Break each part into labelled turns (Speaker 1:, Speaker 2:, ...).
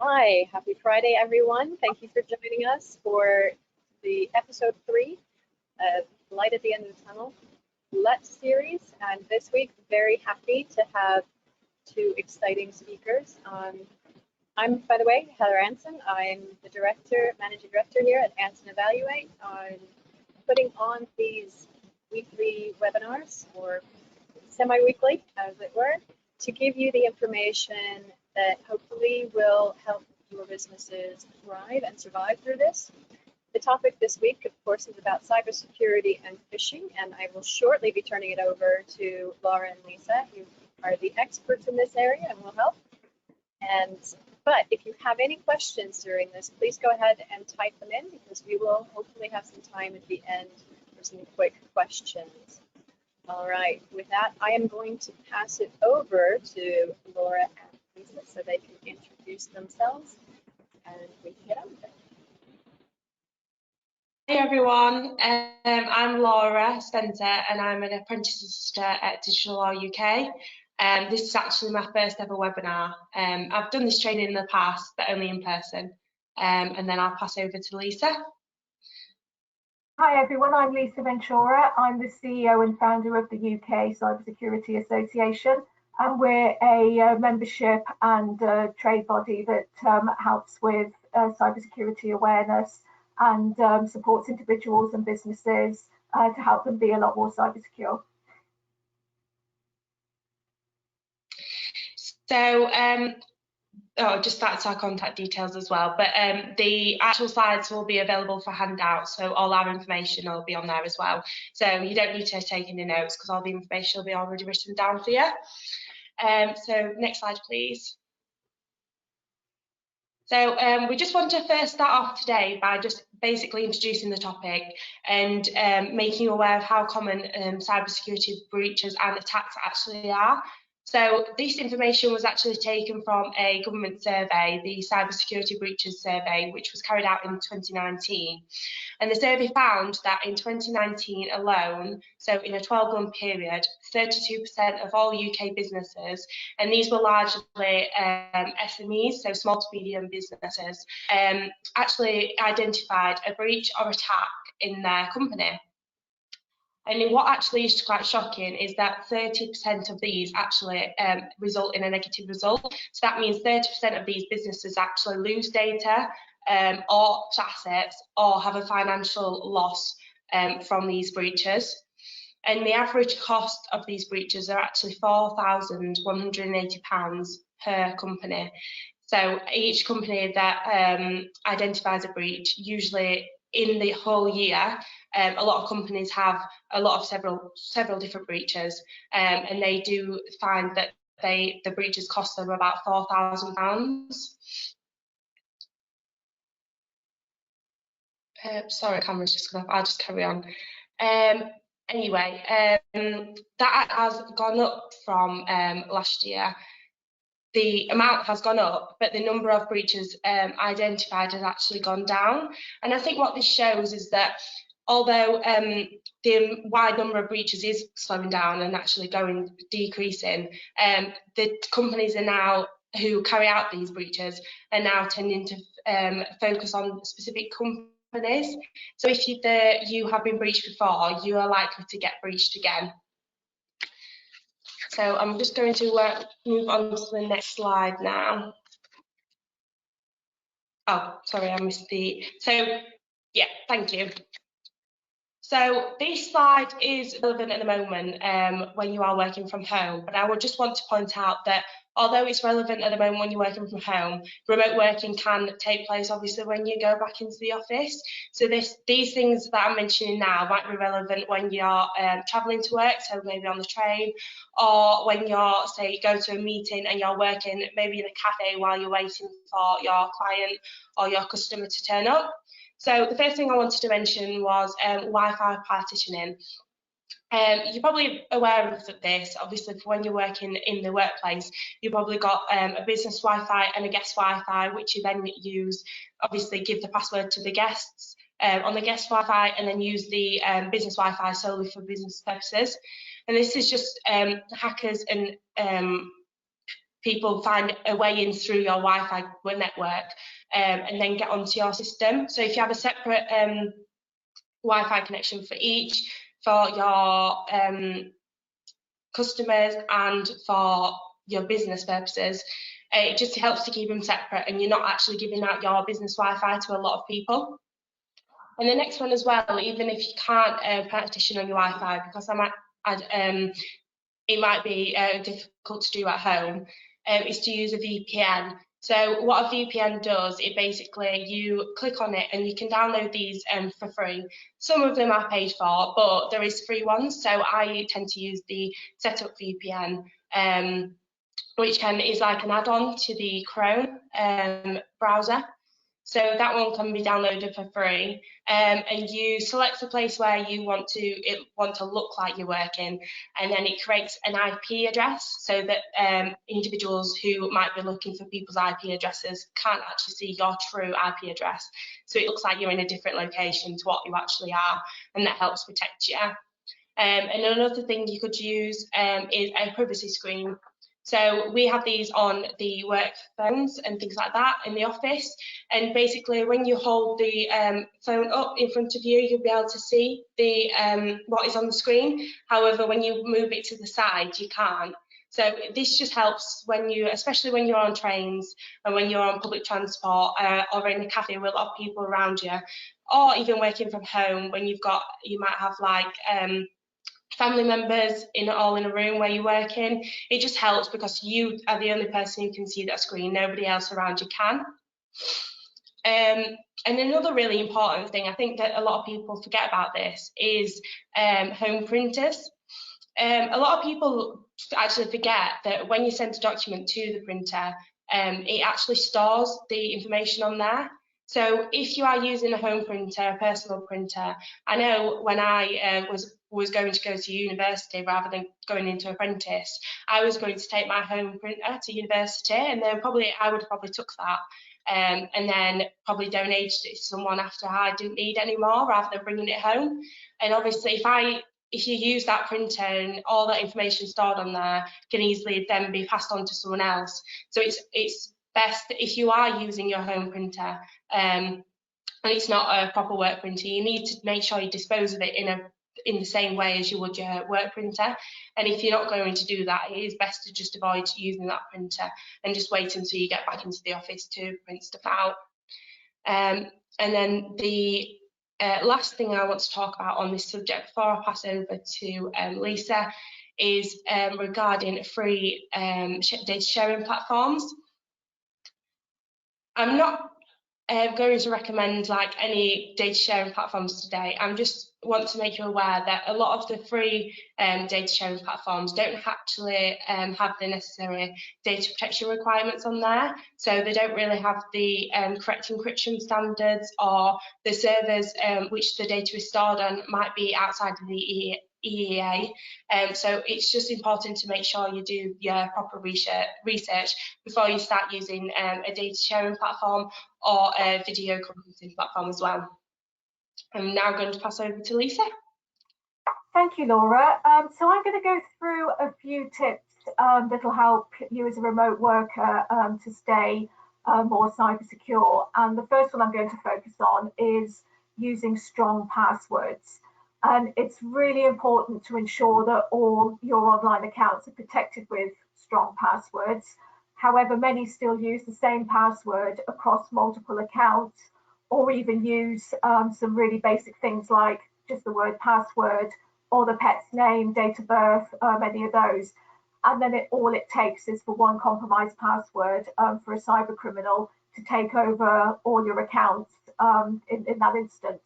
Speaker 1: Hi, happy Friday, everyone. Thank you for joining us for the episode 3 of Light at the End of the Tunnel Let's series. And this week, very happy to have 2 exciting speakers. I'm, by the way, Heather Anson. I'm the managing director here at Anson Evaluate. I'm putting on these weekly webinars, or semi-weekly, as it were, to give you the information that hopefully will help your businesses thrive and survive through this. The topic this week, of course, is about cybersecurity and phishing, and I will shortly be turning it over to Laura and Lisa, who are the experts in this area and will help. But if you have any questions during this, please go ahead and type them in, because we will hopefully have some time at the end for some quick questions. All right, with that, I am going to pass it over to Laura and Lisa so they can introduce themselves and we can get on with it.
Speaker 2: Hey everyone, I'm Laura Spencer and I'm an apprentice solicitor at Digital Law UK. This is actually my first ever webinar. I've done this training in the past, but only in person. And then I'll pass over to Lisa.
Speaker 3: Hi everyone, I'm Lisa Ventura. I'm the CEO and founder of the UK Cybersecurity Association, and we're a membership and trade body that helps with cybersecurity awareness and supports individuals and businesses to help them be a lot more cyber secure.
Speaker 2: So, just that's our contact details as well, but the actual slides will be available for handout, so all our information will be on there as well. So you don't need to take any notes because all the information will be already written down for you. So next slide, please. So we just want to first start off today by just basically introducing the topic and making you aware of how common cybersecurity breaches and attacks actually are. So this information was actually taken from a government survey, the Cybersecurity Breaches Survey, which was carried out in 2019. And the survey found that in 2019 alone, so in a 12-month period, 32% of all UK businesses, and these were largely SMEs, so small to medium businesses, actually identified a breach or attack in their company. And what actually is quite shocking is that 30% of these actually result in a negative result. So that means 30% of these businesses actually lose data or assets or have a financial loss from these breaches. And the average cost of these breaches are actually £4,180 per company. So each company that identifies a breach, usually in the whole year, a lot of companies have several different breaches, and they do find that the breaches cost them about £4,000. Sorry, camera's just gone off. I'll just carry on. Anyway, that has gone up from last year. The amount has gone up, but the number of breaches identified has actually gone down. And I think what this shows is that although the wide number of breaches is slowing down and actually decreasing, the companies are now who carry out these breaches are now tending to focus on specific companies. So if you have been breached before, you are likely to get breached again. So I'm just going to move on to the next slide now. Oh, sorry, I missed so yeah, thank you. So this slide is relevant at the moment when you are working from home, but I would just want to point out that although it's relevant at the moment when you're working from home, remote working can take place obviously when you go back into the office. So these things that I'm mentioning now might be relevant when you're travelling to work, so maybe on the train, or when you're, say, you go to a meeting and you're working maybe in a cafe while you're waiting for your client or your customer to turn up. So the first thing I wanted to mention was Wi-Fi partitioning. You're probably aware of this, obviously, for when you're working in the workplace, you've probably got a business Wi-Fi and a guest Wi-Fi, which you then use, obviously give the password to the guests on the guest Wi-Fi, and then use the business Wi-Fi solely for business purposes. And this is just hackers and people find a way in through your Wi-Fi network and then get onto your system. So if you have a separate Wi-Fi connection for each, for your customers and for your business purposes, it just helps to keep them separate, and you're not actually giving out your business Wi-Fi to a lot of people. And the next one as well, even if you can't partition on your Wi-Fi, because it might be difficult to do at home, is to use a VPN. So what a VPN does, it basically, you click on it and you can download these for free. Some of them are paid for, but there is free ones. So I tend to use the Setup VPN, which is like an add-on to the Chrome browser. So that one can be downloaded for free, and you select the place where you want to look like you're working, and then it creates an IP address so that individuals who might be looking for people's IP addresses can't actually see your true IP address. So it looks like you're in a different location to what you actually are, and that helps protect you. And another thing you could use is a privacy screen. So we have these on the work phones and things like that in the office, and basically when you hold the phone up in front of you, you'll be able to see the what is on the screen. However, when you move it to the side, you can't. So this just helps when especially when you're on trains and when you're on public transport or in a cafe with a lot of people around you, or even working from home when you might have like family members all in a room where you're working. It just helps because you are the only person who can see that screen. Nobody else around you can. And another really important thing, I think that a lot of people forget about this, is home printers. A lot of people actually forget that when you send a document to the printer, it actually stores the information on there. So if you are using a home printer, a personal printer, I know when I was going to go to university rather than going into apprentice, I was going to take my home printer to university, and then I would have probably took that and then probably donated it to someone after I didn't need it anymore, rather than bringing it home. And obviously if you use that printer and all that information stored on there can easily then be passed on to someone else. So it's best if you are using your home printer and it's not a proper work printer, you need to make sure you dispose of it in the same way as you would your work printer. And if you're not going to do that, it is best to just avoid using that printer and just wait until you get back into the office to print stuff out. And then the last thing I want to talk about on this subject before I pass over to Lisa is regarding free data sharing platforms. I'm not going to recommend like any data sharing platforms today. I just want to make you aware that a lot of the free data sharing platforms don't actually have the necessary data protection requirements on there. So they don't really have the correct encryption standards, or the servers which the data is stored on might be outside of the EEA. So it's just important to make sure you do your proper research before you start using a data sharing platform or a video conferencing platform as well. I'm now going to pass over to Lisa.
Speaker 3: Thank you, Laura. So I'm going to go through a few tips that will help you as a remote worker to stay more cyber secure. And the first one I'm going to focus on is using strong passwords. And it's really important to ensure that all your online accounts are protected with strong passwords. However, many still use the same password across multiple accounts, or even use some really basic things like just the word password or the pet's name, date of birth, any of those. And then all it takes is for one compromised password for a cyber criminal to take over all your accounts in that instance.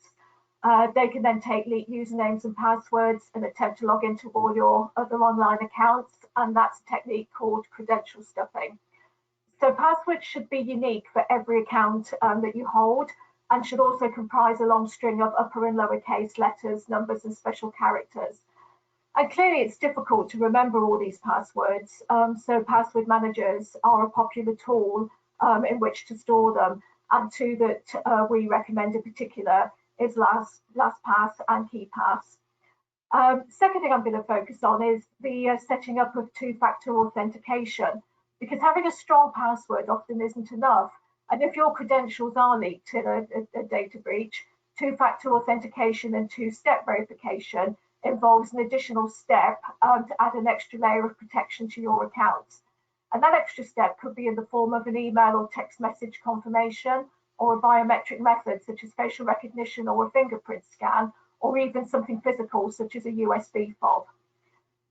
Speaker 3: They can then take leaked usernames and passwords and attempt to log into all your other online accounts, and that's a technique called credential stuffing. So passwords should be unique for every account that you hold, and should also comprise a long string of upper and lowercase letters, numbers, and special characters. And clearly it's difficult to remember all these passwords, so password managers are a popular tool in which to store them, and two that we recommend in particular is LastPass and KeePass. Second thing I'm going to focus on is the setting up of two-factor authentication. because having a strong password often isn't enough. And if your credentials are leaked in a data breach, two-factor authentication and two-step verification involves an additional step to add an extra layer of protection to your accounts. And that extra step could be in the form of an email or text message confirmation, or a biometric method such as facial recognition or a fingerprint scan, or even something physical such as a USB fob.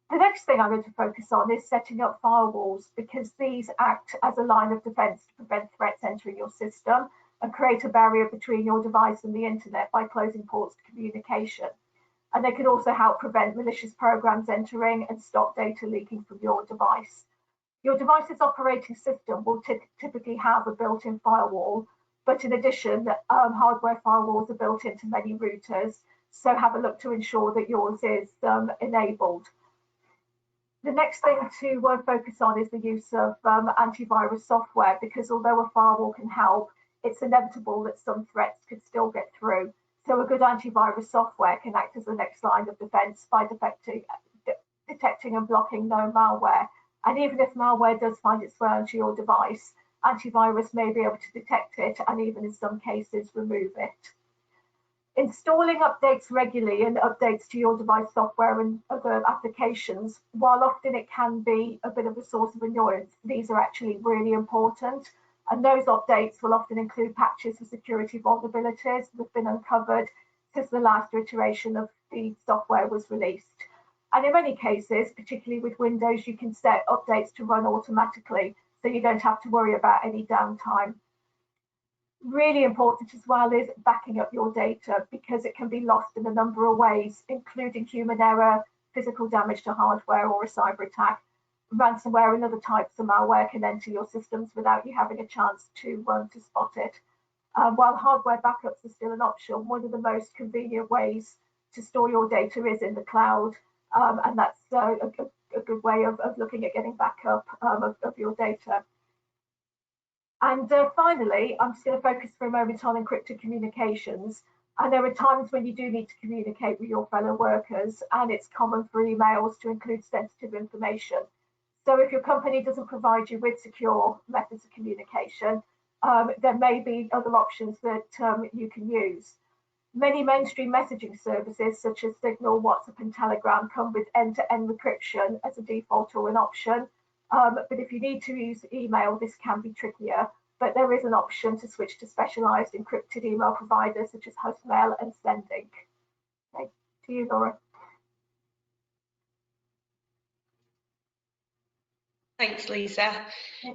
Speaker 3: The next thing I'm going to focus on is setting up firewalls, because these act as a line of defense to prevent threats entering your system and create a barrier between your device and the internet by closing ports to communication. And they can also help prevent malicious programs entering and stop data leaking from your device. Your device's operating system will typically have a built-in firewall, but in addition, hardware firewalls are built into many routers, so have a look to ensure that yours is enabled. The next thing to focus on is the use of antivirus software, because although a firewall can help, it's inevitable that some threats could still get through. So a good antivirus software can act as the next line of defense by detecting and blocking known malware. And even if malware does find its way onto your device, antivirus may be able to detect it and even in some cases remove it. Installing updates regularly and updates to your device software and other applications, while often it can be a bit of a source of annoyance, these are actually really important. And those updates will often include patches for security vulnerabilities that have been uncovered since the last iteration of the software was released. And in many cases, particularly with Windows, you can set updates to run automatically, so you don't have to worry about any downtime. Really important as well is backing up your data, because it can be lost in a number of ways, including human error, physical damage to hardware or a cyber attack. Ransomware and other types of malware can enter your systems without you having a chance to spot it. While hardware backups are still an option, one of the most convenient ways to store your data is in the cloud, and that's a good way of looking at getting backup of your data. And finally, I'm just going to focus for a moment on encrypted communications. And there are times when you do need to communicate with your fellow workers, and it's common for emails to include sensitive information. So if your company doesn't provide you with secure methods of communication, there may be other options that you can use. Many mainstream messaging services such as Signal, WhatsApp and Telegram come with end-to-end encryption as a default or an option. But if you need to use email, this can be trickier, but there is an option to switch to specialized encrypted email providers such as Hostmail and Sendink. Okay, to you, Laura.
Speaker 2: Thanks, Lisa.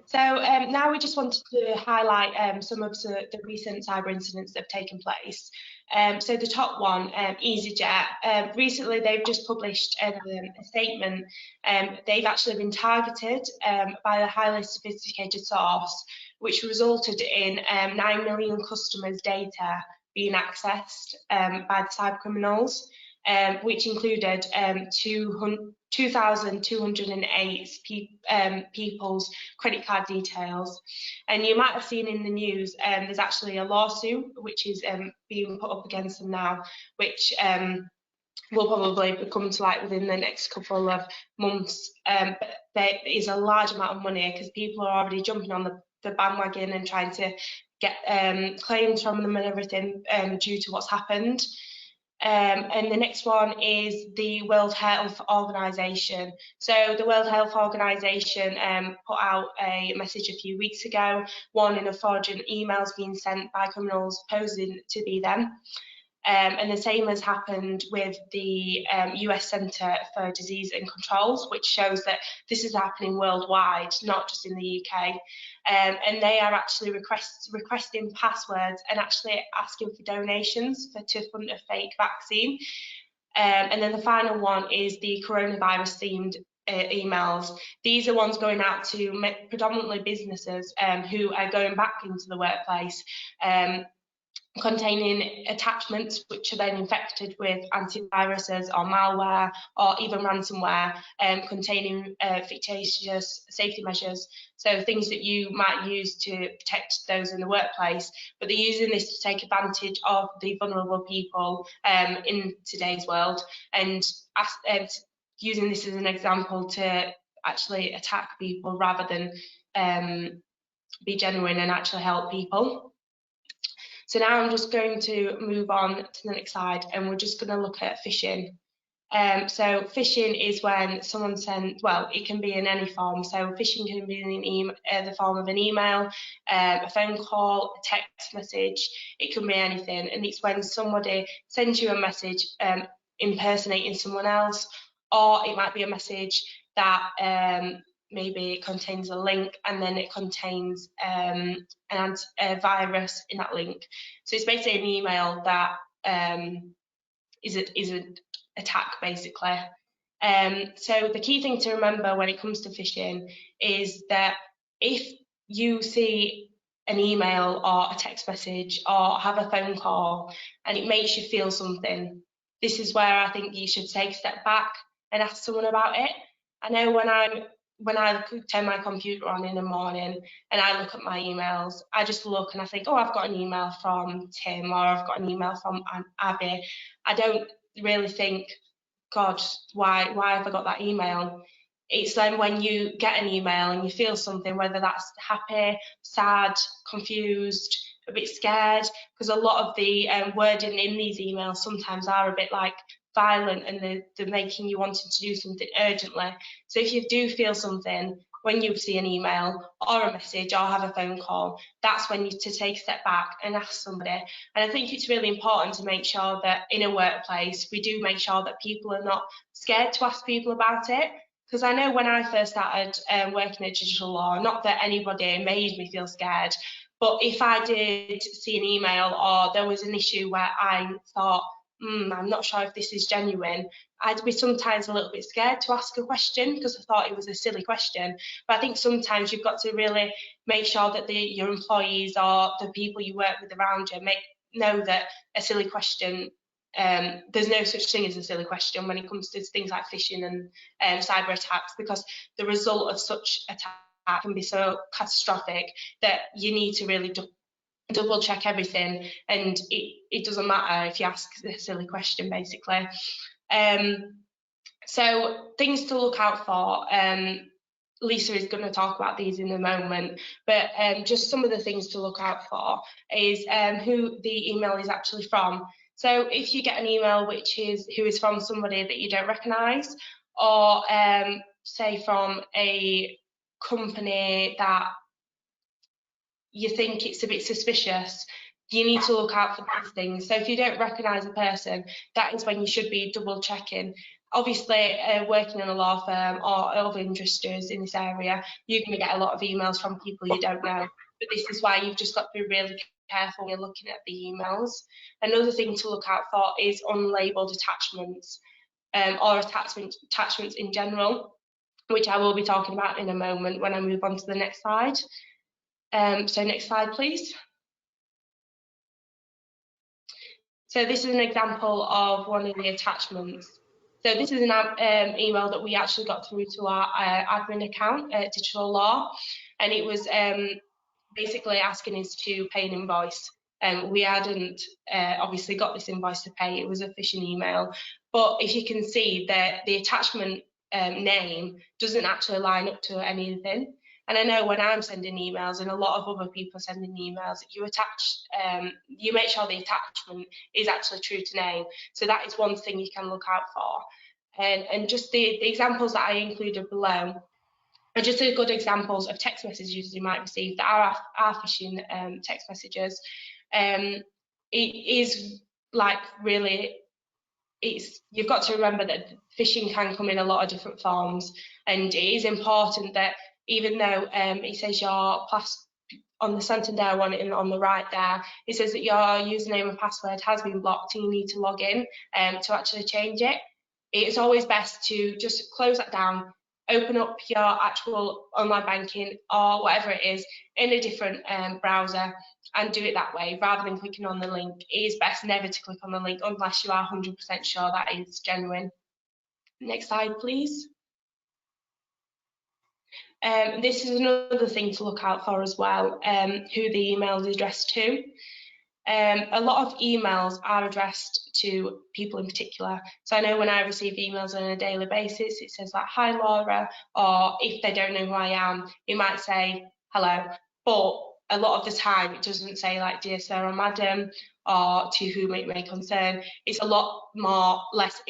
Speaker 2: So now we just wanted to highlight some of the recent cyber incidents that have taken place. So the top one, EasyJet, recently they've just published a statement. They've actually been targeted by a highly sophisticated source, which resulted in 9 million customers' data being accessed by the cyber criminals, which included 2,208 people's credit card details. And you might have seen in the news, there's actually a lawsuit which is being put up against them now, which will probably come to light within the next couple of months. But there is a large amount of money, because people are already jumping on the bandwagon and trying to get claims from them and everything due to what's happened. And the next one is the World Health Organization. So the World Health Organization put out a message a few weeks ago warning of fraudulent emails being sent by criminals posing to be them. And the same has happened with the US Centre for Disease and Controls, which shows that this is happening worldwide, not just in the UK. And they are actually requesting passwords and actually asking for donations to fund a fake vaccine. And then the final one is the coronavirus themed emails. These are ones going out to predominantly businesses who are going back into the workplace, containing attachments which are then infected with antiviruses or malware or even ransomware, containing fictitious safety measures. So things that you might use to protect those in the workplace, but they're using this to take advantage of the vulnerable people in today's world, and using this as an example to actually attack people rather than be genuine and actually help people. So now I'm just going to move on to the next slide, and we're just going to look at phishing. So phishing is when someone sends, well, it can be in any form. So phishing can be in the form of an email, a phone call, a text message. It can be anything, and it's when somebody sends you a message impersonating someone else, or it might be a message that maybe contains a link, and then it contains a virus in that link. So it's basically an email that is an attack, basically. So the key thing to remember when it comes to phishing is that if you see an email or a text message or have a phone call and it makes you feel something, this is where I think you should take a step back and ask someone about it. I know when I turn my computer on in the morning and I look at my emails, I just look and I think, oh, I've got an email from Tim, or I've got an email from Abby. I don't really think, God, why have I got that email? It's then when you get an email and you feel something, whether that's happy, sad, confused, a bit scared, because a lot of the wording in these emails sometimes are a bit like violent, and they're making you wanting to do something urgently. So if you do feel something when you see an email or a message or have a phone call, that's when you to take a step back and ask somebody. And I think it's really important to make sure that in a workplace we do make sure that people are not scared to ask people about it. Because I know when I first started working at digital law, not that anybody made me feel scared, but if I did see an email or there was an issue where I thought, I'm not sure if this is genuine, I'd be sometimes a little bit scared to ask a question because I thought it was a silly question. But I think sometimes you've got to really make sure that your employees or the people you work with around you know that a silly question, there's no such thing as a silly question when it comes to things like phishing and cyber attacks, because the result of such attack can be so catastrophic that you need to really double check everything, and it doesn't matter if you ask a silly question, basically. So things to look out for, Lisa is going to talk about these in a moment, but just some of the things to look out for is who the email is actually from. So if you get an email who is from somebody that you don't recognise, or say from a company that you think it's a bit suspicious, you need to look out for these things. So if you don't recognise a person, that is when you should be double checking. Obviously, working in a law firm or other industries in this area, you're going to get a lot of emails from people you don't know. But this is why you've just got to be really careful when you're looking at the emails. Another thing to look out for is unlabelled attachments, or attachments in general, which I will be talking about in a moment when I move on to the next slide. So next slide, please. So this is an example of one of the attachments. So this is an email that we actually got through to our admin account at Digital Law, and it was basically asking us to pay an invoice. We hadn't obviously got this invoice to pay. It was a phishing email, but if you can see that the attachment name doesn't actually line up to anything. And I know when I'm sending emails, and a lot of other people are sending emails, you make sure the attachment is actually true to name. So that is one thing you can look out for. And just the examples that I included below are just good examples of text messages you might receive that are phishing text messages. It is like really, you've got to remember that phishing can come in a lot of different forms, and it is important that even though it says your on the Santander one and on the right there, it says that your username and password has been blocked and you need to log in to actually change it. It's always best to just close that down, open up your actual online banking or whatever it is in a different browser and do it that way rather than clicking on the link. It is best never to click on the link unless you are 100% sure that is genuine. Next slide, please. This is another thing to look out for as well, who the email is addressed to. A lot of emails are addressed to people in particular. So I know when I receive emails on a daily basis, it says like, hi Laura, or if they don't know who I am, it might say hello. But a lot of the time it doesn't say like, dear sir or madam, or to whom it may concern. It's a lot less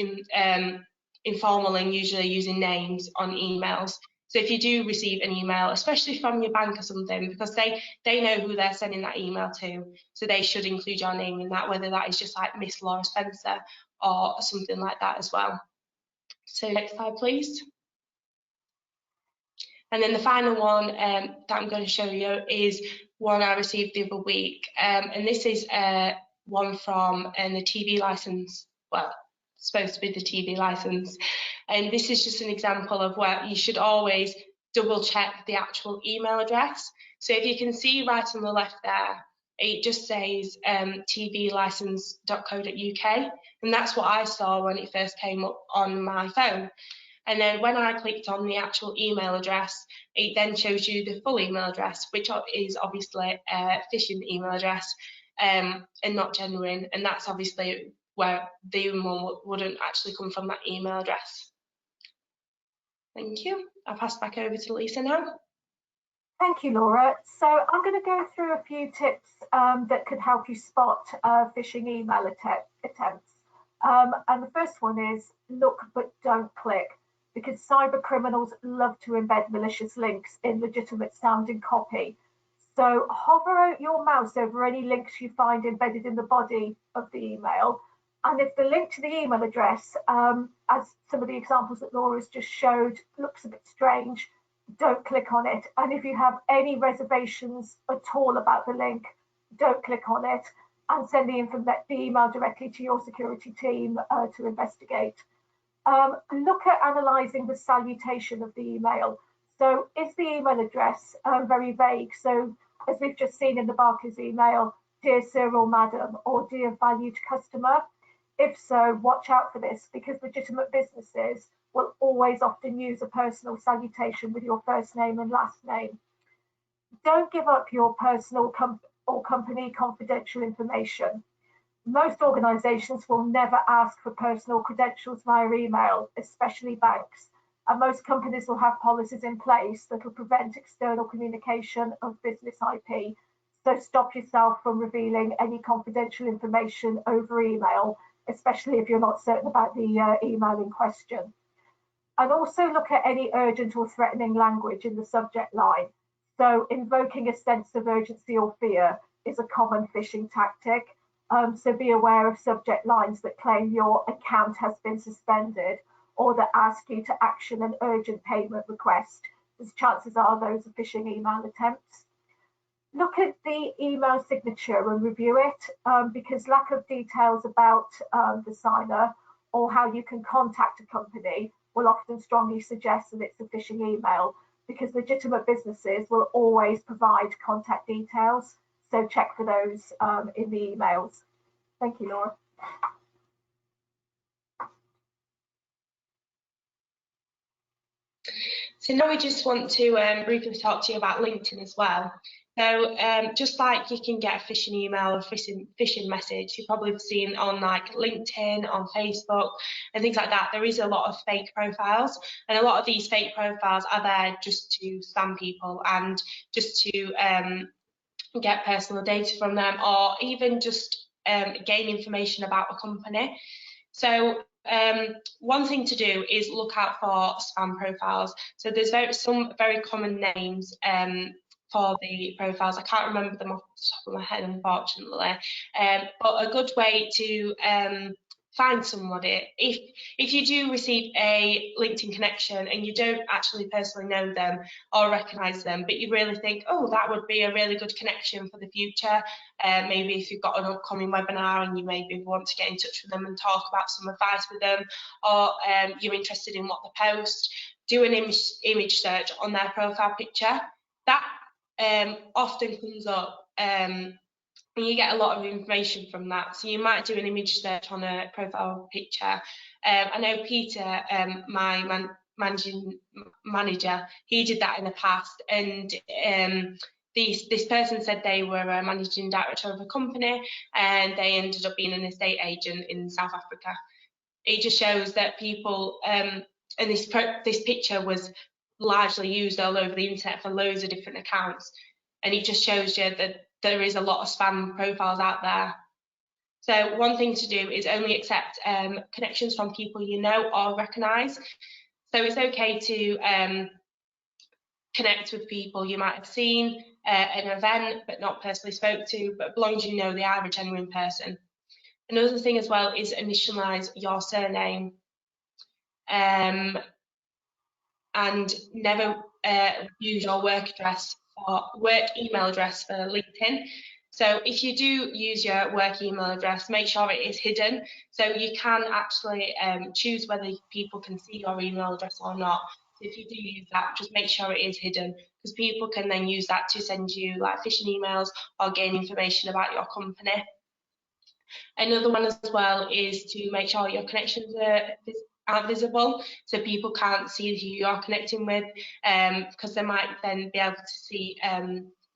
Speaker 2: informal and usually using names on emails. So if you do receive an email, especially from your bank or something, because they know who they're sending that email to, so they should include your name in that, whether that is just like Miss Laura Spencer or something like that as well. So next slide, please. And then the final one that I'm going to show you is one I received the other week. And this is one from the TV license, well, supposed to be the TV license. And this is just an example of where you should always double check the actual email address. So if you can see right on the left there, it just says tvlicense.co.uk, and that's what I saw when it first came up on my phone. And then when I clicked on the actual email address, it then shows you the full email address, which is obviously a phishing email address and not genuine. And that's obviously where the email wouldn't actually come from that email address. Thank you. I'll pass back over to Lisa now.
Speaker 3: Thank you, Laura. So I'm going to go through a few tips that could help you spot phishing email attempts. And the first one is look but don't click, because cyber criminals love to embed malicious links in legitimate sounding copy. So hover your mouse over any links you find embedded in the body of the email. And if the link to the email address, as some of the examples that Laura's just showed, looks a bit strange, don't click on it. And if you have any reservations at all about the link, don't click on it, and send the email directly to your security team to investigate. Look at analysing the salutation of the email. So is the email address very vague? So as we've just seen in the Barker's email, dear sir or madam, or dear valued customer? If so, watch out for this, because legitimate businesses will always often use a personal salutation with your first name and last name. Don't give up your personal or company confidential information. Most organisations will never ask for personal credentials via email, especially banks, and most companies will have policies in place that will prevent external communication of business IP. So stop yourself from revealing any confidential information over email, especially if you're not certain about the email in question. And also look at any urgent or threatening language in the subject line. So invoking a sense of urgency or fear is a common phishing tactic. So be aware of subject lines that claim your account has been suspended, or that ask you to action an urgent payment request, as chances are those are phishing email attempts. Look at the email signature and review it, because lack of details about the signer or how you can contact a company will often strongly suggest that it's a phishing email, because legitimate businesses will always provide contact details. So check for those in the emails. Thank you, Laura.
Speaker 2: So now we just want to briefly talk to you about LinkedIn as well. So just like you can get a phishing email or phishing message, you've probably seen on like LinkedIn, on Facebook and things like that, there is a lot of fake profiles, and a lot of these fake profiles are there just to spam people and just to get personal data from them, or even just gain information about a company. So one thing to do is look out for spam profiles. So there's some very common names for the profiles. I can't remember them off the top of my head, unfortunately. But a good way to find somebody, if you do receive a LinkedIn connection and you don't actually personally know them or recognise them, but you really think, oh, that would be a really good connection for the future. Maybe if you've got an upcoming webinar and you maybe want to get in touch with them and talk about some advice with them, or you're interested in what they post, do an image search on their profile picture. That often comes up, and you get a lot of information from that. So you might do an image search on a profile picture. I know Peter, my managing manager, he did that in the past, and this person said they were a managing director of a company and they ended up being an estate agent in South Africa. It just shows that people, and this picture was largely used all over the internet for loads of different accounts, and it just shows you that there is a lot of spam profiles out there. So one thing to do is only accept connections from people you know or recognise. So it's okay to connect with people you might have seen at an event but not personally spoke to, but as long as you know they are a genuine person. Another thing as well is initialise your surname, and never use your work address or work email address for LinkedIn. So if you do use your work email address, make sure it is hidden. So you can actually choose whether people can see your email address or not. So if you do use that, just make sure it is hidden, because people can then use that to send you like phishing emails or gain information about your company. Another one as well is to make sure your connections are visible, so people can't see who you're connecting with, because they might then be able to see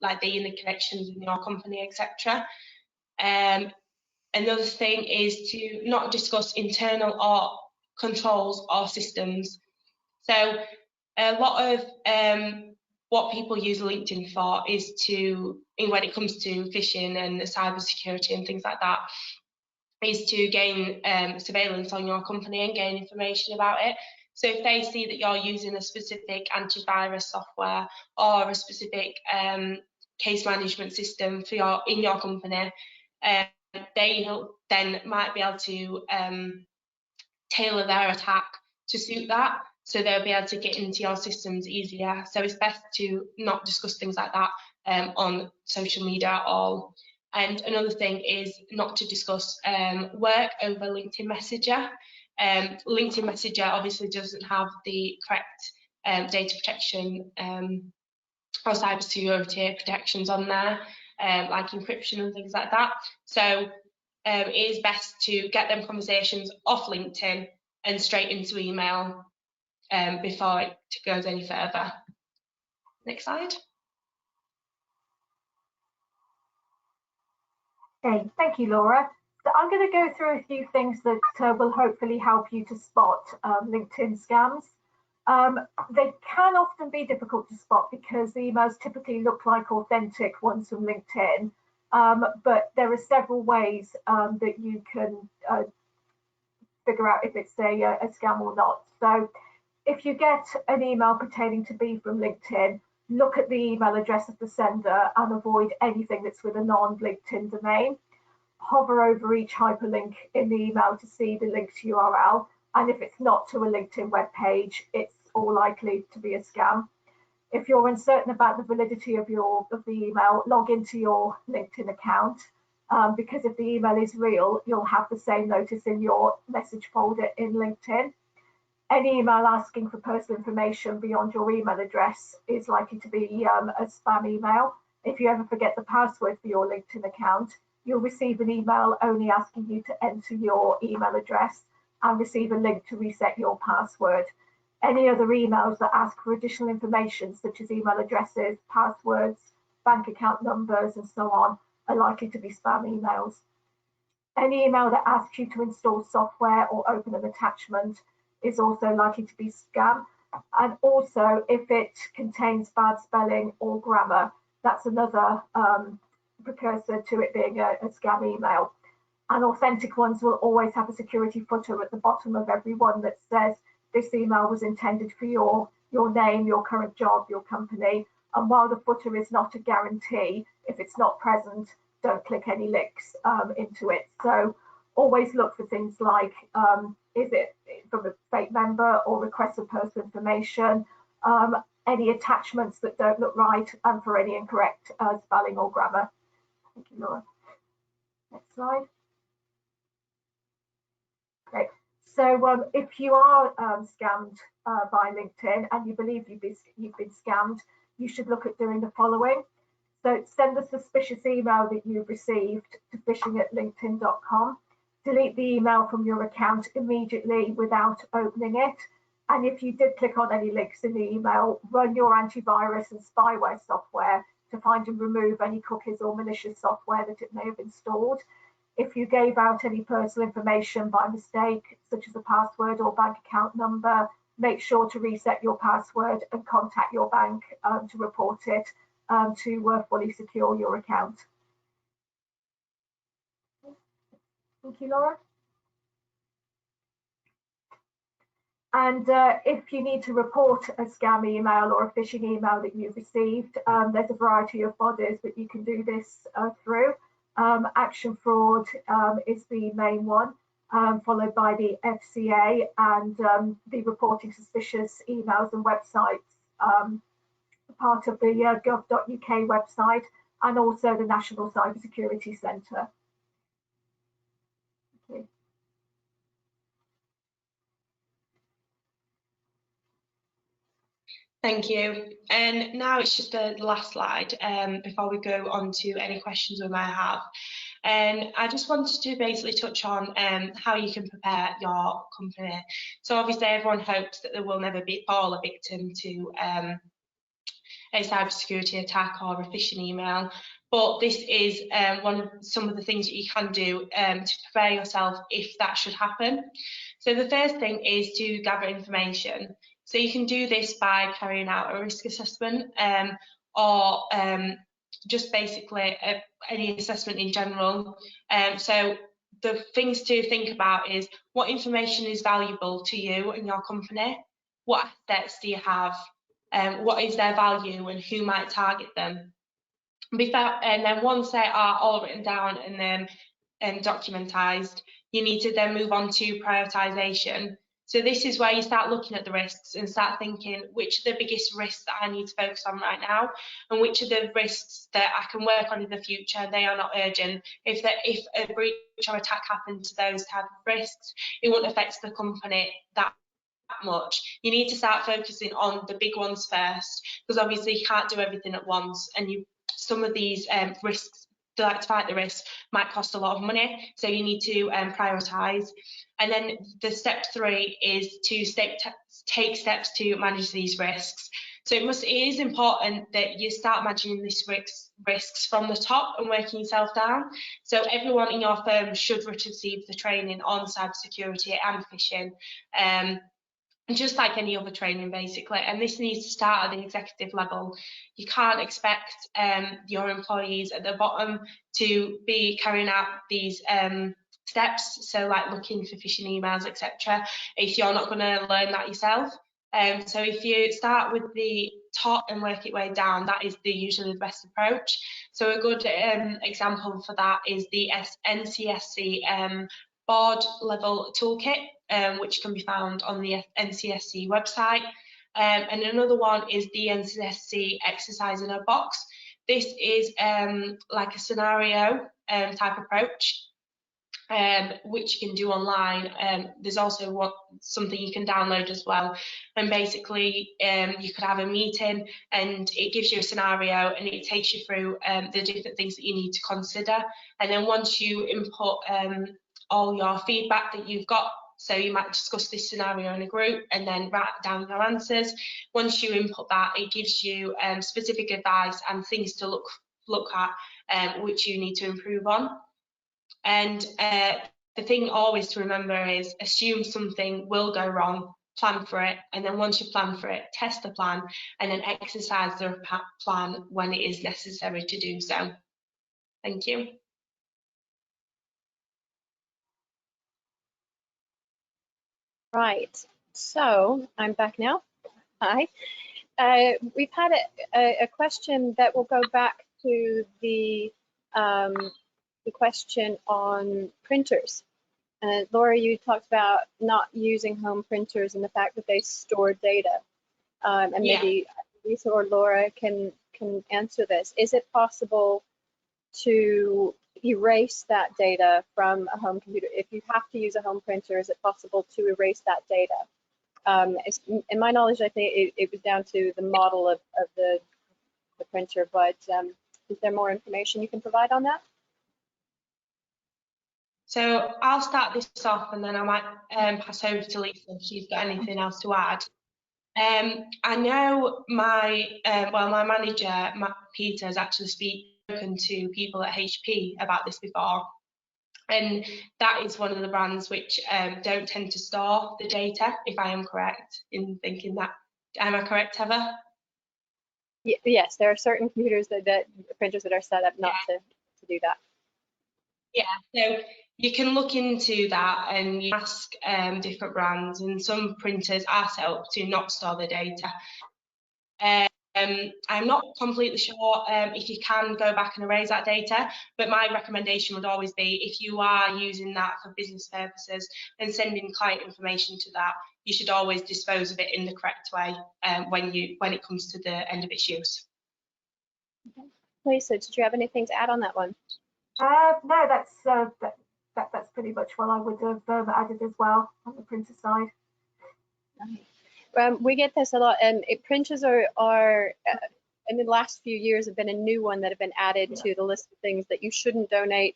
Speaker 2: like the unique connections in your company, etc. Another thing is to not discuss internal or controls or systems. So a lot of what people use LinkedIn for is to, when it comes to phishing and cybersecurity and things like that, is to gain surveillance on your company and gain information about it. So if they see that you're using a specific antivirus software or a specific case management system for in your company, they then might be able to tailor their attack to suit that, so they'll be able to get into your systems easier. So it's best to not discuss things like that on social media at all. And another thing is not to discuss work over LinkedIn Messenger. LinkedIn Messenger obviously doesn't have the correct data protection or cybersecurity protections on there, like encryption and things like that. So it is best to get them conversations off LinkedIn and straight into email before it goes any further. Next slide.
Speaker 3: Okay, thank you, Laura. So I'm going to go through a few things that will hopefully help you to spot LinkedIn scams. They can often be difficult to spot because the emails typically look like authentic ones from LinkedIn, but there are several ways that you can figure out if it's a scam or not. So if you get an email pretending to be from LinkedIn, look at the email address of the sender and avoid anything that's with a non-LinkedIn domain. Hover over each hyperlink in the email to see the linked URL, and if it's not to a LinkedIn web page, it's all likely to be a scam. If you're uncertain about the validity of the email, log into your LinkedIn account, because if the email is real, you'll have the same notice in your message folder in LinkedIn. Any email asking for personal information beyond your email address is likely to be a spam email. If you ever forget the password for your LinkedIn account, you'll receive an email only asking you to enter your email address and receive a link to reset your password. Any other emails that ask for additional information, such as email addresses, passwords, bank account numbers, and so on, are likely to be spam emails. Any email that asks you to install software or open an attachment is also likely to be scam. And also, if it contains bad spelling or grammar, that's another precursor to it being a scam email. And authentic ones will always have a security footer at the bottom of every one that says this email was intended for your name, your current job, your company. And while the footer is not a guarantee, if it's not present, don't click any links into it. So always look for things like, is it from a fake member or request for personal information, any attachments that don't look right, and for any incorrect spelling or grammar. Thank you, Laura. Next slide. Okay, so if you are scammed by LinkedIn and you believe you've been scammed, you should look at doing the following. So send the suspicious email that you've received to phishing@linkedin.com. Delete the email from your account immediately without opening it. And if you did click on any links in the email, run your antivirus and spyware software to find and remove any cookies or malicious software that it may have installed. If you gave out any personal information by mistake, such as a password or bank account number, make sure to reset your password and contact your bank to report it to fully secure your account. Thank you, Laura. And if you need to report a scam email or a phishing email that you've received, there's a variety of bodies that you can do this through. Action Fraud is the main one, followed by the FCA and the Reporting Suspicious Emails and Websites, part of the gov.uk website, and also the National Cybersecurity Centre. Okay.
Speaker 2: Thank you. And now it's just the last slide before we go on to any questions we might have. And I just wanted to basically touch on how you can prepare your company. So obviously everyone hopes that they will never fall a victim to a cybersecurity attack or a phishing email, but this is some of the things that you can do to prepare yourself if that should happen. So the first thing is to gather information. So you can do this by carrying out a risk assessment or just basically any assessment in general. So the things to think about is what information is valuable to you and your company, what assets do you have, what is their value and who might target them. And then once they are all written down and then documentised, you need to then move on to prioritisation. So this is where you start looking at the risks and start thinking, which are the biggest risks that I need to focus on right now, and which are the risks that I can work on in the future. They are not urgent. If a breach or attack happened to those type of risks, it won't affect the company that much. You need to start focusing on the big ones first, because obviously you can't do everything at once, and some of these risks, to fight the risk, might cost a lot of money, so you need to prioritise. And then the step 3 is to take steps to manage these risks. So it is important that you start managing these risks from the top and working yourself down. So everyone in your firm should receive the training on cybersecurity and phishing. Just like any other training basically, and this needs to start at the executive level. You can't expect your employees at the bottom to be carrying out these steps, so like looking for phishing emails, etc., if you're not going to learn that yourself. So if you start with the top and work your way down, that is usually the best approach. So a good example for that is the NCSC board level toolkit, which can be found on the NCSC website. And another one is the NCSC exercise in a box. This is like a scenario type approach, which you can do online. There's also something you can download as well. And basically, you could have a meeting and it gives you a scenario and it takes you through the different things that you need to consider. And then once you input all your feedback that you've got, so you might discuss this scenario in a group and then write down your answers. Once you input that, it gives you specific advice and things to look at which you need to improve on. And the thing always to remember is assume something will go wrong, plan for it, and then once you plan for it, test the plan and then exercise the plan when it is necessary to do so. Thank you.
Speaker 1: Right, so I'm back now. Hi. We've had a question that will go back to the question on printers. Laura, you talked about not using home printers and the fact that they store data. And maybe Lisa or Laura can answer this. Is it possible to erase that data from a home computer? If you have to use a home printer, is it possible to erase that data? In my knowledge, I think it was down to the model of the printer, but is there more information you can provide on that?
Speaker 2: So I'll start this off and then I might pass over to Lisa if she's got anything else to add. I know my my manager, Peter, has actually spoken to people at HP about this before, and that is one of the brands which don't tend to store the data, if I am correct in thinking that. Am I correct, Heather?
Speaker 1: Yes, there are certain computers that printers that are set up not to do that.
Speaker 2: Yeah, so you can look into that and you ask different brands, and some printers are set up to not store the data. I'm not completely sure if you can go back and erase that data, but my recommendation would always be, if you are using that for business purposes and sending client information to that, you should always dispose of it in the correct way when it comes to the end of its use.
Speaker 1: Okay. Lisa, did you have anything to add on that one?
Speaker 3: No, that's pretty much what I would have added as well on the printer side.
Speaker 1: We get this a lot, and printers are in the last few years have been a new one that have been added to the list of things that you shouldn't donate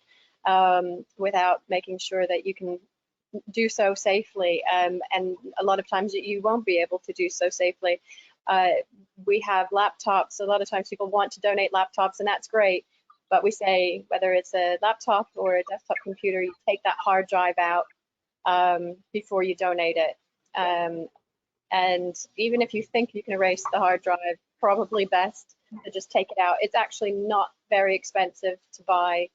Speaker 1: without making sure that you can do so safely, and a lot of times you won't be able to do so safely. We have laptops. A lot of times people want to donate laptops, and that's great, but we say whether it's a laptop or a desktop computer, you take that hard drive out before you donate it. And even if you think you can erase the hard drive, probably best to just take it out. It's actually not very expensive to buy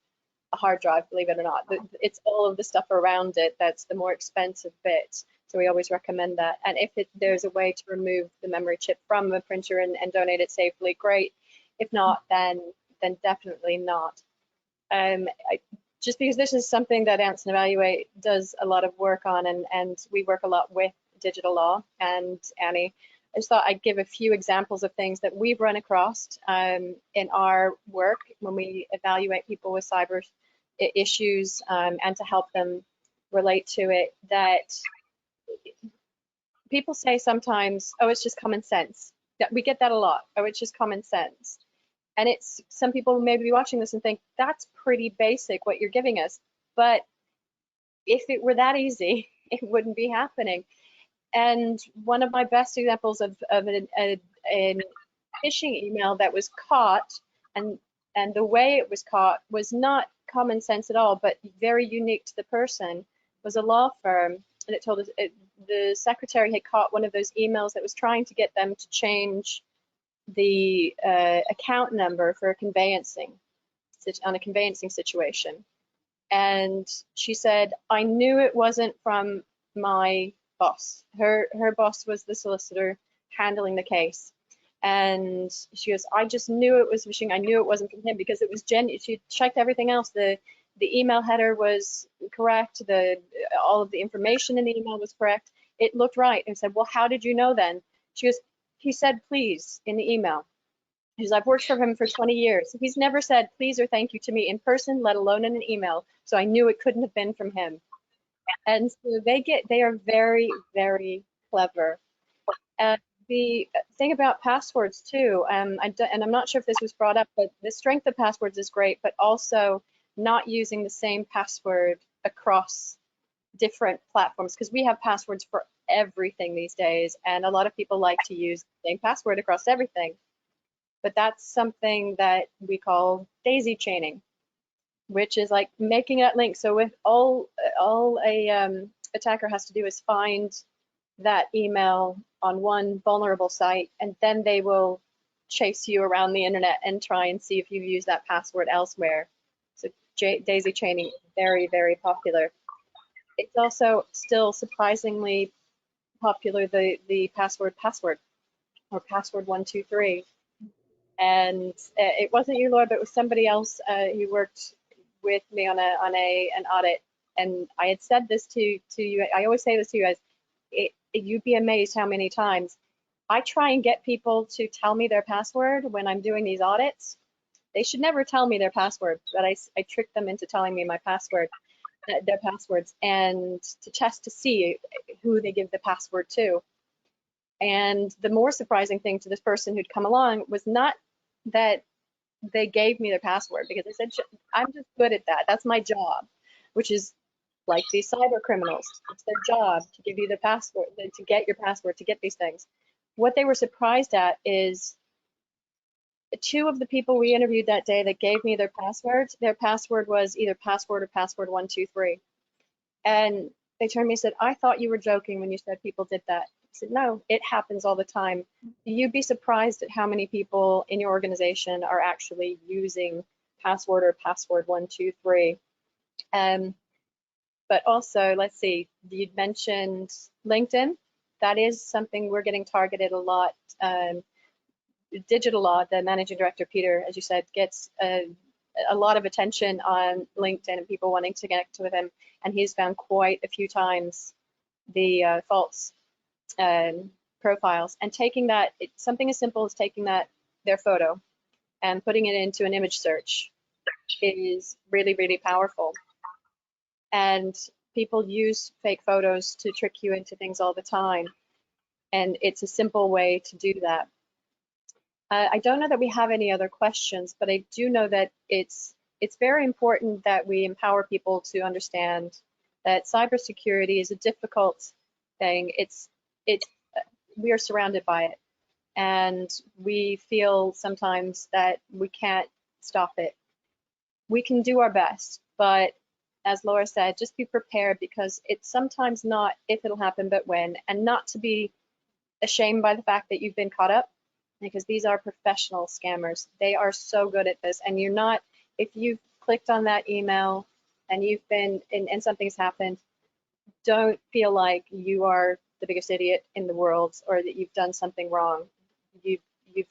Speaker 1: a hard drive, believe it or not. It's all of the stuff around it that's the more expensive bit. So we always recommend that. And if there's a way to remove the memory chip from the printer and donate it safely, great. If not, then definitely not. Just because this is something that Anson Evaluate does a lot of work on, and we work a lot with digital law and Annie, I just thought I'd give a few examples of things that we've run across in our work when we evaluate people with cyber issues and to help them relate to it, that people say sometimes, oh, it's just common sense. We get that a lot. Oh, it's just common sense. And it's, some people may be watching this and think that's pretty basic what you're giving us, but if it were that easy, it wouldn't be happening. And one of my best examples of an phishing email that was caught, and the way it was caught was not common sense at all, but very unique to the person, was a law firm. And it told us the secretary had caught one of those emails that was trying to get them to change the account number for a conveyancing, on a conveyancing situation. And she said, I knew it wasn't from my boss. Her boss was the solicitor handling the case. And she goes, I just knew it was phishing. I knew it wasn't from him because it was she checked everything else. The email header was correct. All of the information in the email was correct. It looked right. And said, well, how did you know then? She goes, he said please in the email. He says, I've worked for him for 20 years. He's never said please or thank you to me in person, let alone in an email. So I knew it couldn't have been from him. And so they are very, very clever. The thing about passwords too, and I'm not sure if this was brought up, but the strength of passwords is great, but also not using the same password across different platforms, because we have passwords for everything these days, and a lot of people like to use the same password across everything. But that's something that we call daisy chaining, which is like making that link. So with all a attacker has to do is find that email on one vulnerable site, and then they will chase you around the internet and try and see if you've used that password elsewhere. So daisy chaining is very, very popular. It's also still surprisingly popular, the password or password 123. And it wasn't you, Laura, but it was somebody else who worked with me on an audit. And I had said this to you. I always say this to you guys. You'd be amazed how many times I try and get people to tell me their password when I'm doing these audits. They should never tell me their password, but I trick them into telling me my password, their passwords, and to test to see who they give the password to. And the more surprising thing to this person who'd come along was not that they gave me their password, because I said, I'm just good at that. That's my job, which is like these cyber criminals. It's their job to give you the password, to get your password, to get these things. what they were surprised at is 2 of the people we interviewed that day that gave me their password was either password or password 123. And they turned to me and said, I thought you were joking when you said people did that. I said, no, it happens all the time. You'd be surprised at how many people in your organization are actually using password or password 123. But also, let's see, you'd mentioned LinkedIn. That is something we're getting targeted a lot. Digital Law, the managing director, Peter, as you said, gets a lot of attention on LinkedIn and people wanting to connect with him. And he's found quite a few times the false profiles. And taking that, something as simple as taking their photo and putting it into an image search is really, really powerful. And people use fake photos to trick you into things all the time. And it's a simple way to do that. I don't know that we have any other questions, but I do know that it's very important that we empower people to understand that cybersecurity is a difficult thing. We are surrounded by it, and we feel sometimes that we can't stop it. We can do our best, but as Laura said, just be prepared, because it's sometimes not if it'll happen, but when, and not to be ashamed by the fact that you've been caught up, because these are professional scammers. They are so good at this, and you're not, if you've clicked on that email and you've been, and something's happened, don't feel like you are the biggest idiot in the world or that you've done something wrong. You've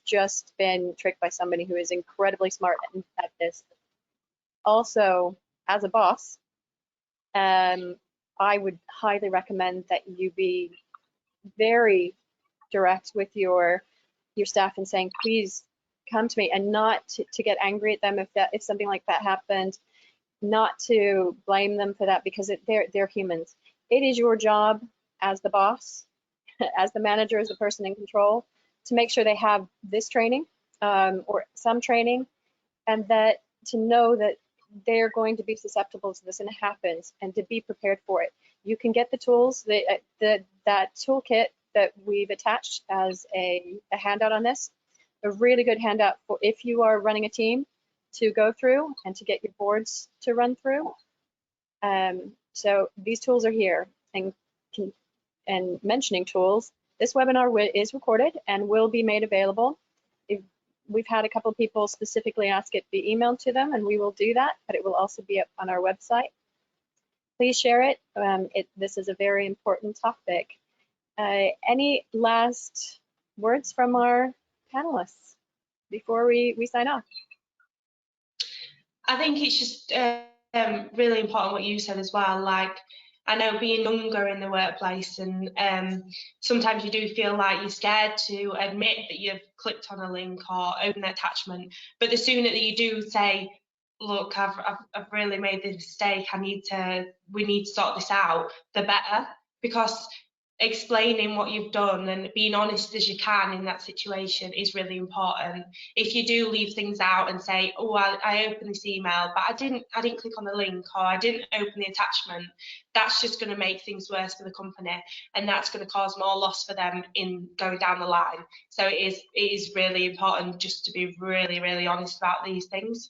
Speaker 1: just been tricked by somebody who is incredibly smart at this. Also, as a boss, I would highly recommend that you be very direct with your staff and saying, please come to me, and not to get angry at them if something like that happened, not to blame them for that, because they're humans. It is your job as the boss, as the manager, as the person in control, to make sure they have this training or some training, and that to know that they're going to be susceptible to this and it happens, and to be prepared for it. You can get the tools, that toolkit that we've attached as a handout on this, a really good handout for if you are running a team to go through and to get your boards to run through. So these tools are here, and mentioning tools, this webinar is recorded and will be made available. We've had a couple of people specifically ask it be emailed to them, and we will do that, but it will also be up on our website. Please share it. This is a very important topic. Any last words from our panelists before we sign off?
Speaker 2: I think it's just really important what you said as well. Like, I know being younger in the workplace, and sometimes you do feel like you're scared to admit that you've clicked on a link or open an attachment. But the sooner that you do say, look, I've really made this mistake, we need to sort this out, the better. Because explaining what you've done and being honest as you can in that situation is really important. If you do leave things out and say, oh, I opened this email, but I didn't click on the link, or I didn't open the attachment, that's just going to make things worse for the company, and that's going to cause more loss for them in going down the line. So it is really important just to be really, really honest about these things.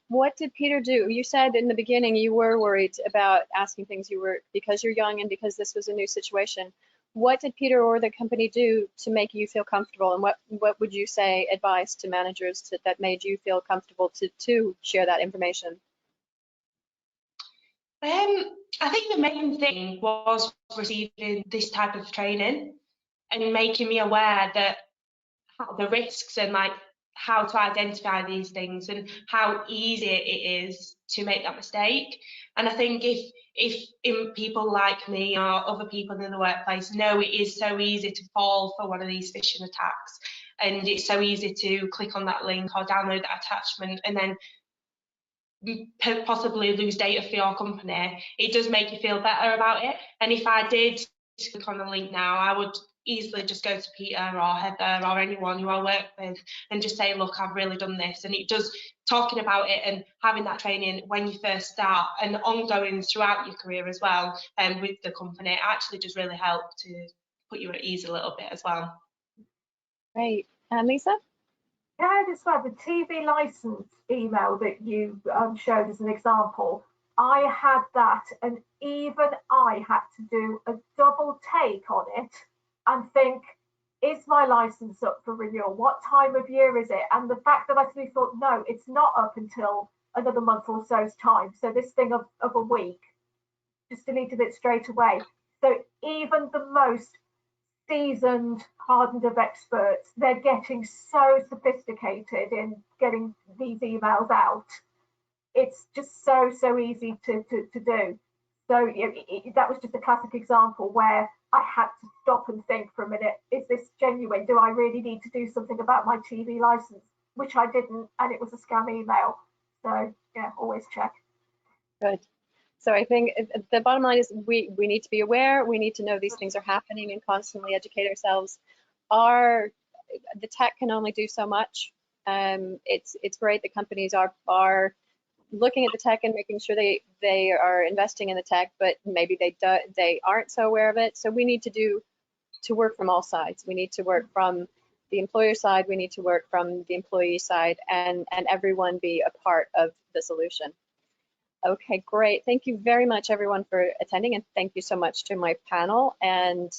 Speaker 1: What did Peter do? You said in the beginning you were worried about asking things, because you're young and because this was a new situation. What did Peter or the company do to make you feel comfortable, and what would you say advice to managers that made you feel comfortable to share that information?
Speaker 2: I think the main thing was receiving this type of training and making me aware that the risks and like how to identify these things and how easy it is to make that mistake. And I think if people like me or other people in the workplace know it is so easy to fall for one of these phishing attacks, and it's so easy to click on that link or download that attachment and then possibly lose data for your company, it does make you feel better about it. And if I did click on the link now, I would easily just go to Peter or Heather or anyone who I work with and just say, look, I've really done this. And it does, talking about it and having that training when you first start and ongoing throughout your career as well, with the company, it actually does really help to put you at ease a little bit as well.
Speaker 1: Great. And Lisa?
Speaker 3: Can I describe the TV license email that you showed as an example? I had that, and even I had to do a double take on it and think, is my license up for renewal? What time of year is it? And the fact that I suddenly thought, no, it's not up until another month or so's time. So this thing of a week, just deleted it straight away. So even the most seasoned, hardened of experts, they're getting so sophisticated in getting these emails out. It's just so easy to do. So that was just a classic example where I had to stop and think for a minute, is this genuine? Do I really need to do something about my TV license? Which I didn't, and it was a scam email. So yeah, always check.
Speaker 1: Good. So I think the bottom line is we need to be aware, we need to know these things are happening and constantly educate ourselves. The tech can only do so much. It's great that companies are looking at the tech and making sure they are investing in the tech, but maybe they aren't so aware of it. So we need to work from all sides. We need to work from the employer side, we need to work from the employee side, and everyone be a part of the solution. Okay, great. Thank you very much, everyone, for attending, and thank you so much to my panel. And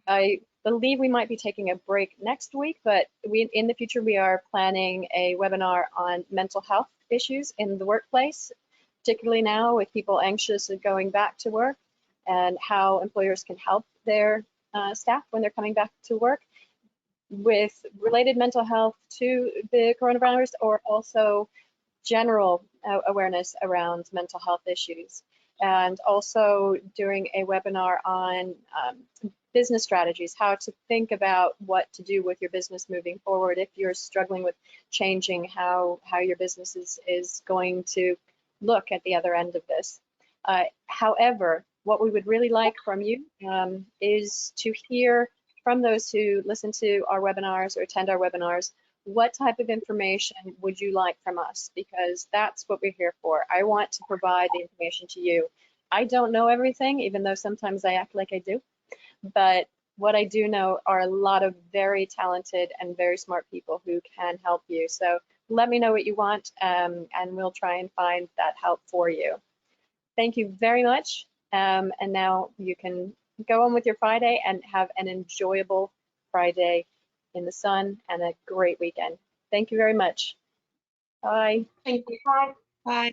Speaker 1: I believe we might be taking a break next week, but in the future, we are planning a webinar on mental health issues in the workplace, particularly now with people anxious of going back to work, and how employers can help their staff when they're coming back to work with related mental health to the coronavirus, or also general awareness around mental health issues, and also doing a webinar on business strategies, how to think about what to do with your business moving forward if you're struggling with changing how your business is going to look at the other end of this. However, what we would really like from you is to hear from those who listen to our webinars or attend our webinars. What type of information would you like from us? Because that's what we're here for. I want to provide the information to you. I don't know everything, even though sometimes I act like I do. But what I do know are a lot of very talented and very smart people who can help you. So let me know what you want, and we'll try and find that help for you. Thank you very much. And now you can go on with your Friday and have an enjoyable Friday in the sun and a great weekend. Thank you very much. Bye.
Speaker 2: Thank you.
Speaker 3: Bye.
Speaker 2: Bye.